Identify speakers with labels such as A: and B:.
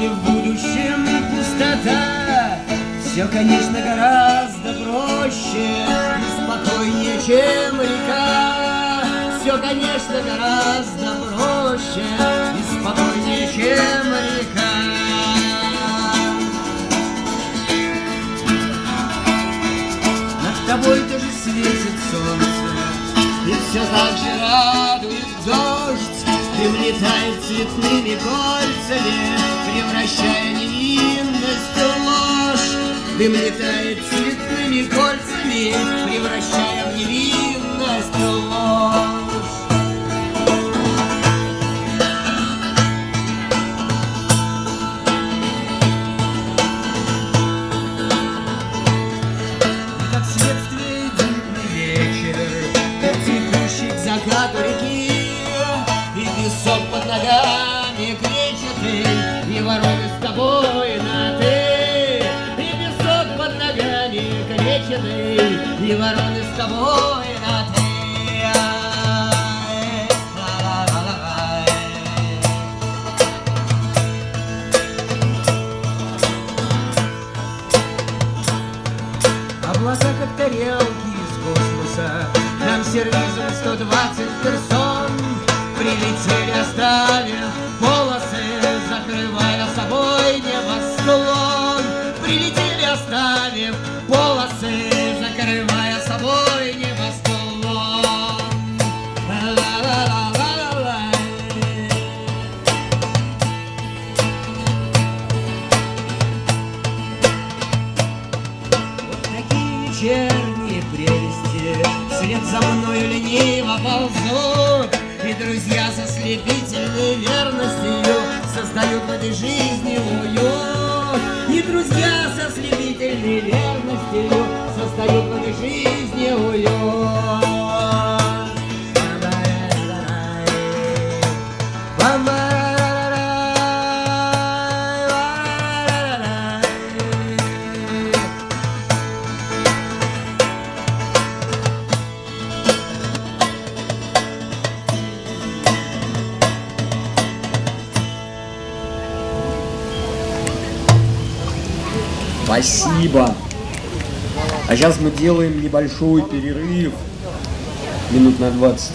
A: если в будущем пустота, все, конечно, гораздо проще и спокойнее, чем река. Все, конечно, гораздо проще и спокойнее, чем река. Над тобой тоже светит солнце, и все так же радует дождь. Дым летает цветными кольцами, превращая невинность в ложь. Дым летает цветными кольцами, превращая в невинность в ложь. Как следствие дивный вечер, текущий к закату реки, и песок под ногами кречетый, и вороны с тобой на «ты». И песок под ногами кречетый, и вороны с тобой на «ты». Облака, как тарелки из космоса, нам сервизом 120 персон прилетели, оставив полосы, закрывая собой небосклон. Прилетели, оставив полосы, закрывая собой небосклон. Ла-ла-ла-ла-ла-ла. Вот такие вечерние прелести вслед за мною лениво ползут. И друзья со слепительной верностью создают в этой жизни уют. И друзья со слепительной верностью создают в этой жизни уют.
B: Спасибо. А сейчас мы делаем небольшой перерыв, минут на 20.